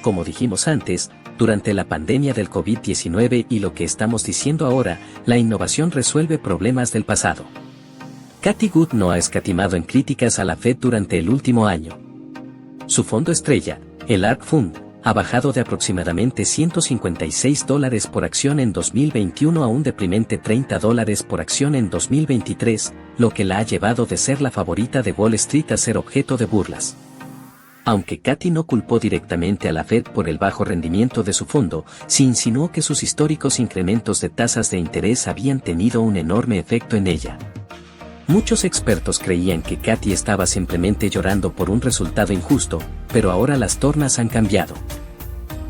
como dijimos antes, durante la pandemia del COVID-19 y lo que estamos diciendo ahora, la innovación resuelve problemas del pasado. Cathie Wood no ha escatimado en críticas a la Fed durante el último año. Su fondo estrella, el ARK Fund, ha bajado de aproximadamente $156 por acción en 2021 a un deprimente $30 por acción en 2023, lo que la ha llevado de ser la favorita de Wall Street a ser objeto de burlas. Aunque Cathie no culpó directamente a la Fed por el bajo rendimiento de su fondo, sí insinuó que sus históricos incrementos de tasas de interés habían tenido un enorme efecto en ella. Muchos expertos creían que Cathie estaba simplemente llorando por un resultado injusto, pero ahora las tornas han cambiado.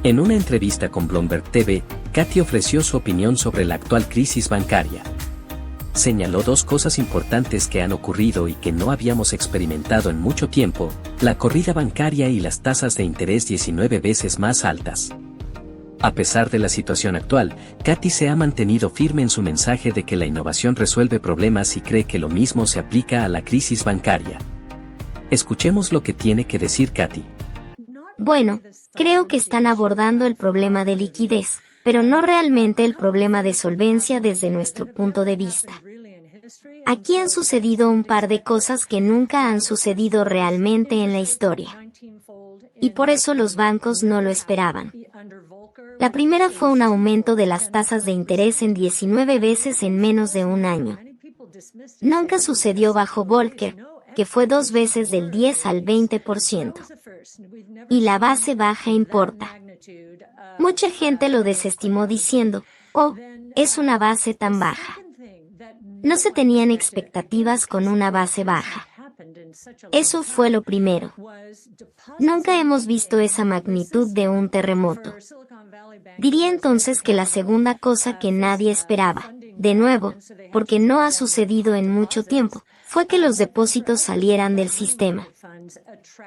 En una entrevista con Bloomberg TV, Cathie ofreció su opinión sobre la actual crisis bancaria. Señaló dos cosas importantes que han ocurrido y que no habíamos experimentado en mucho tiempo: la corrida bancaria y las tasas de interés 19 veces más altas. A pesar de la situación actual, Cathie se ha mantenido firme en su mensaje de que la innovación resuelve problemas y cree que lo mismo se aplica a la crisis bancaria. Escuchemos lo que tiene que decir Cathie. Bueno, creo que están abordando el problema de liquidez, pero no realmente el problema de solvencia desde nuestro punto de vista. Aquí han sucedido un par de cosas que nunca han sucedido realmente en la historia. Y por eso los bancos no lo esperaban. La primera fue un aumento de las tasas de interés en 19 veces en menos de un año. Nunca sucedió bajo Volcker, que fue 2 veces del 10 al 20%. Y la base baja importa. Mucha gente lo desestimó diciendo, oh, es una base tan baja. No se tenían expectativas con una base baja. Eso fue lo primero. Nunca hemos visto esa magnitud de un terremoto. Diría entonces que la segunda cosa que nadie esperaba, de nuevo, porque no ha sucedido en mucho tiempo, fue que los depósitos salieran del sistema.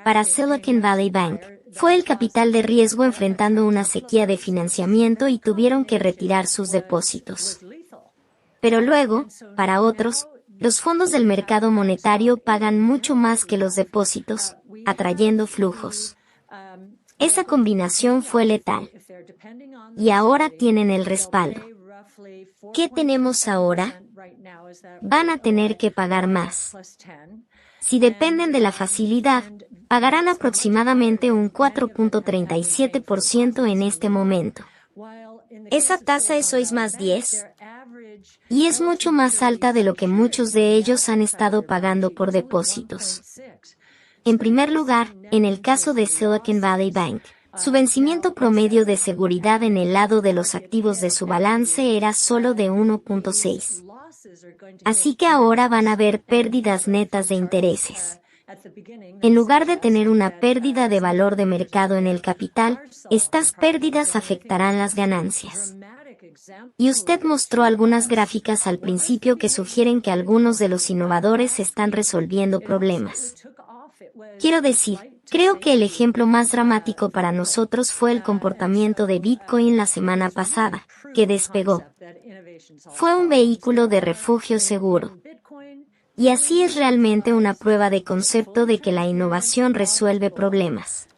Para Silicon Valley Bank, fue el capital de riesgo enfrentando una sequía de financiamiento y tuvieron que retirar sus depósitos. Pero luego, para otros, los fondos del mercado monetario pagan mucho más que los depósitos, atrayendo flujos. Esa combinación fue letal. Y ahora tienen el respaldo. ¿Qué tenemos ahora? Van a tener que pagar más. Si dependen de la facilidad, pagarán aproximadamente un 4.37% en este momento. Esa tasa es hoy más 10. Y es mucho más alta de lo que muchos de ellos han estado pagando por depósitos. En primer lugar, en el caso de Silicon Valley Bank, su vencimiento promedio de seguridad en el lado de los activos de su balance era solo de 1.6. Así que ahora van a haber pérdidas netas de intereses. En lugar de tener una pérdida de valor de mercado en el capital, estas pérdidas afectarán las ganancias. Y usted mostró algunas gráficas al principio que sugieren que algunos de los innovadores están resolviendo problemas. Quiero decir, creo que el ejemplo más dramático para nosotros fue el comportamiento de Bitcoin la semana pasada, que despegó. Fue un vehículo de refugio seguro. Y así es realmente una prueba de concepto de que la innovación resuelve problemas.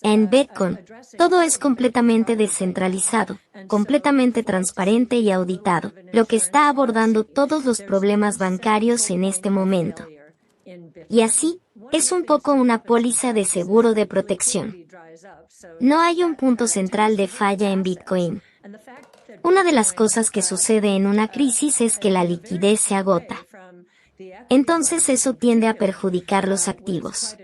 En Bitcoin, todo es completamente descentralizado, completamente transparente y auditado, lo que está abordando todos los problemas bancarios en este momento. Y así, es un poco una póliza de seguro de protección. No hay un punto central de falla en Bitcoin. Una de las cosas que sucede en una crisis es que la liquidez se agota. Entonces eso tiende a perjudicar los activos.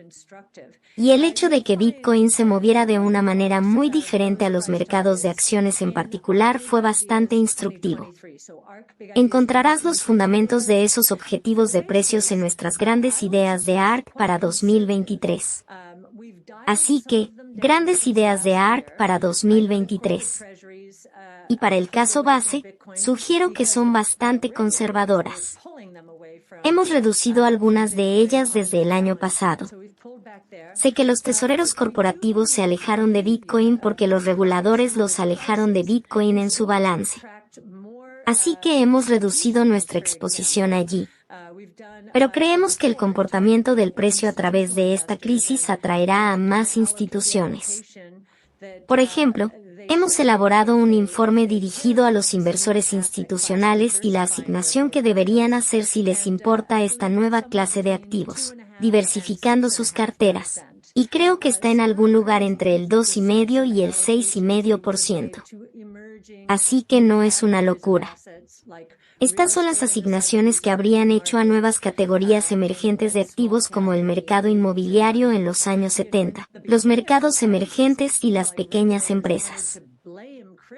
Y el hecho de que Bitcoin se moviera de una manera muy diferente a los mercados de acciones en particular fue bastante instructivo. Encontrarás los fundamentos de esos objetivos de precios en nuestras grandes ideas de ARK para 2023. Así que, grandes ideas de ARK para 2023. Y para el caso base, sugiero que son bastante conservadoras. Hemos reducido algunas de ellas desde el año pasado. Sé que los tesoreros corporativos se alejaron de Bitcoin porque los reguladores los alejaron de Bitcoin en su balance. Así que hemos reducido nuestra exposición allí. Pero creemos que el comportamiento del precio a través de esta crisis atraerá a más instituciones. Por ejemplo, hemos elaborado un informe dirigido a los inversores institucionales y la asignación que deberían hacer si les importa esta nueva clase de activos, diversificando sus carteras. Y creo que está en algún lugar entre el 2,5 y el 6,5%. Así que no es una locura. Estas son las asignaciones que habrían hecho a nuevas categorías emergentes de activos como el mercado inmobiliario en los años 70, los mercados emergentes y las pequeñas empresas.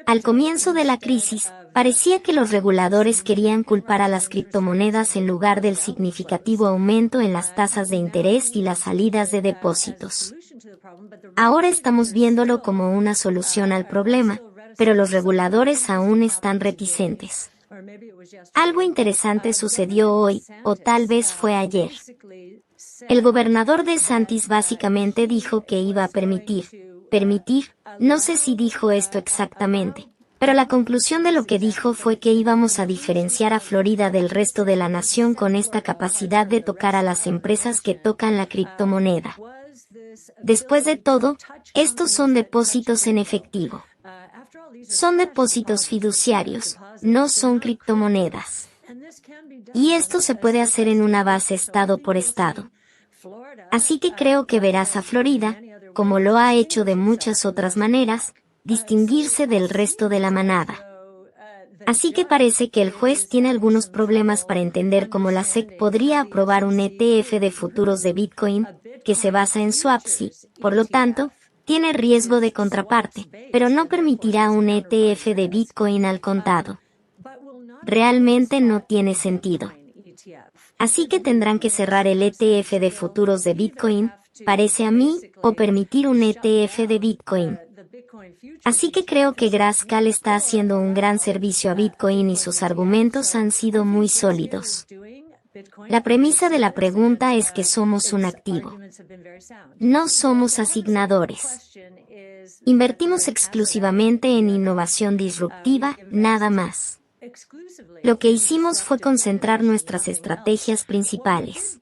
Al comienzo de la crisis, parecía que los reguladores querían culpar a las criptomonedas en lugar del significativo aumento en las tasas de interés y las salidas de depósitos. Ahora estamos viéndolo como una solución al problema, pero los reguladores aún están reticentes. Algo interesante sucedió hoy, o tal vez fue ayer. El gobernador DeSantis básicamente dijo que iba a permitir, no sé si dijo esto exactamente, pero la conclusión de lo que dijo fue que íbamos a diferenciar a Florida del resto de la nación con esta capacidad de tocar a las empresas que tocan la criptomoneda. Después de todo, estos son depósitos en efectivo. Son depósitos fiduciarios, no son criptomonedas. Y esto se puede hacer en una base estado por estado. Así que creo que verás a Florida, como lo ha hecho de muchas otras maneras, distinguirse del resto de la manada. Así que parece que el juez tiene algunos problemas para entender cómo la SEC podría aprobar un ETF de futuros de Bitcoin, que se basa en swaps y, por lo tanto, tiene riesgo de contraparte, pero no permitirá un ETF de Bitcoin al contado. Realmente no tiene sentido. Así que tendrán que cerrar el ETF de futuros de Bitcoin, parece a mí, o permitir un ETF de Bitcoin. Así que creo que Grayscale está haciendo un gran servicio a Bitcoin y sus argumentos han sido muy sólidos. La premisa de la pregunta es que somos un activo. No somos asignadores. Invertimos exclusivamente en innovación disruptiva, nada más. Lo que hicimos fue concentrar nuestras estrategias principales.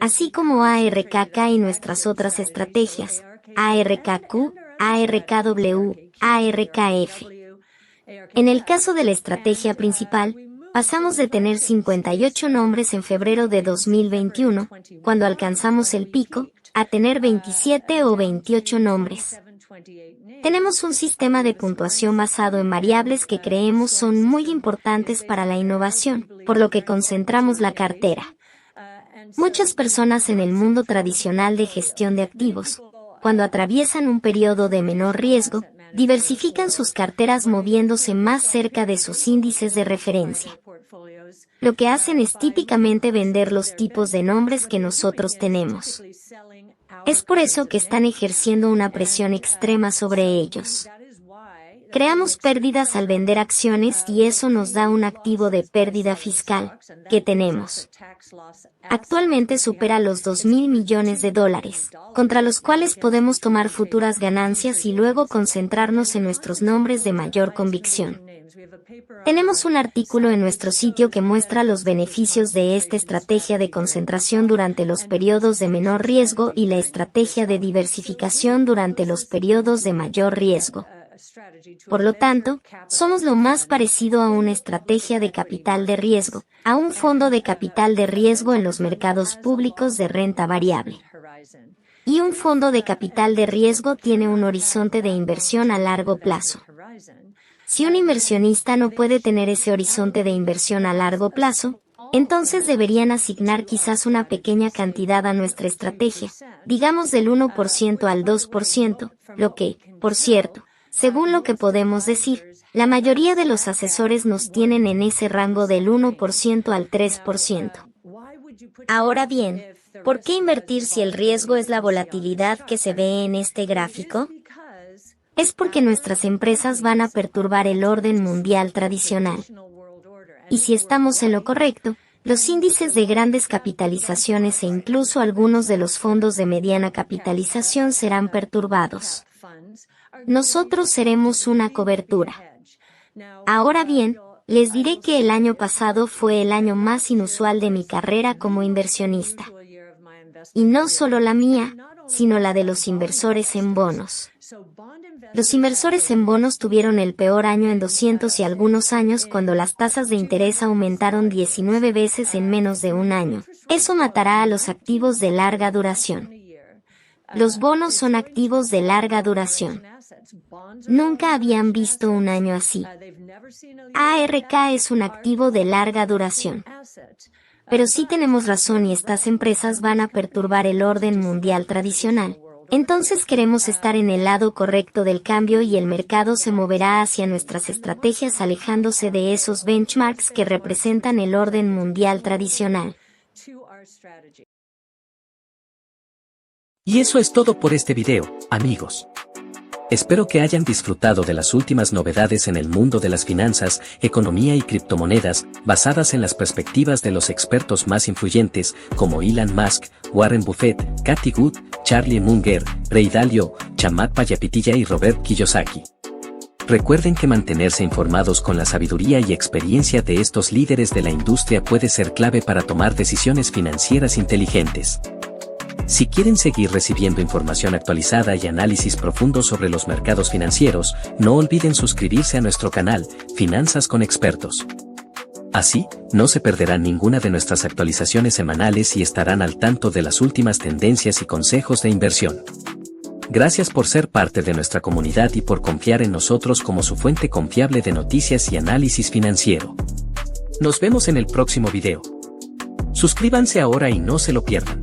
Así como ARKK y nuestras otras estrategias, ARKQ, ARKW, ARKF. En el caso de la estrategia principal, pasamos de tener 58 nombres en febrero de 2021, cuando alcanzamos el pico, a tener 27 o 28 nombres. Tenemos un sistema de puntuación basado en variables que creemos son muy importantes para la innovación, por lo que concentramos la cartera. Muchas personas en el mundo tradicional de gestión de activos, cuando atraviesan un periodo de menor riesgo, diversifican sus carteras moviéndose más cerca de sus índices de referencia. Lo que hacen es típicamente vender los tipos de nombres que nosotros tenemos. Es por eso que están ejerciendo una presión extrema sobre ellos. Creamos pérdidas al vender acciones y eso nos da un activo de pérdida fiscal, que tenemos. Actualmente supera los $2,000 millones, contra los cuales podemos tomar futuras ganancias y luego concentrarnos en nuestros nombres de mayor convicción. Tenemos un artículo en nuestro sitio que muestra los beneficios de esta estrategia de concentración durante los periodos de menor riesgo y la estrategia de diversificación durante los periodos de mayor riesgo. Por lo tanto, somos lo más parecido a una estrategia de capital de riesgo, a un fondo de capital de riesgo en los mercados públicos de renta variable. Y un fondo de capital de riesgo tiene un horizonte de inversión a largo plazo. Si un inversionista no puede tener ese horizonte de inversión a largo plazo, entonces deberían asignar quizás una pequeña cantidad a nuestra estrategia, digamos del 1% al 2%, lo que, por cierto, según lo que podemos decir, la mayoría de los asesores nos tienen en ese rango del 1% al 3%. Ahora bien, ¿por qué invertir si el riesgo es la volatilidad que se ve en este gráfico? Es porque nuestras empresas van a perturbar el orden mundial tradicional. Y si estamos en lo correcto, los índices de grandes capitalizaciones e incluso algunos de los fondos de mediana capitalización serán perturbados. Nosotros seremos una cobertura. Ahora bien, les diré que el año pasado fue el año más inusual de mi carrera como inversionista. Y no solo la mía, sino la de los inversores en bonos. Los inversores en bonos tuvieron el peor año en 200 y algunos años cuando las tasas de interés aumentaron 19 veces en menos de un año. Eso matará a los activos de larga duración. Los bonos son activos de larga duración. Nunca habían visto un año así. ARK es un activo de larga duración. Pero sí tenemos razón y estas empresas van a perturbar el orden mundial tradicional. Entonces queremos estar en el lado correcto del cambio y el mercado se moverá hacia nuestras estrategias alejándose de esos benchmarks que representan el orden mundial tradicional. Y eso es todo por este video, amigos. Espero que hayan disfrutado de las últimas novedades en el mundo de las finanzas, economía y criptomonedas, basadas en las perspectivas de los expertos más influyentes, como Elon Musk, Warren Buffett, Cathie Wood, Charlie Munger, Ray Dalio, Chamath Palihapitiya y Robert Kiyosaki. Recuerden que mantenerse informados con la sabiduría y experiencia de estos líderes de la industria puede ser clave para tomar decisiones financieras inteligentes. Si quieren seguir recibiendo información actualizada y análisis profundo sobre los mercados financieros, no olviden suscribirse a nuestro canal, Finanzas con Expertos. Así, no se perderán ninguna de nuestras actualizaciones semanales y estarán al tanto de las últimas tendencias y consejos de inversión. Gracias por ser parte de nuestra comunidad y por confiar en nosotros como su fuente confiable de noticias y análisis financiero. Nos vemos en el próximo video. Suscríbanse ahora y no se lo pierdan.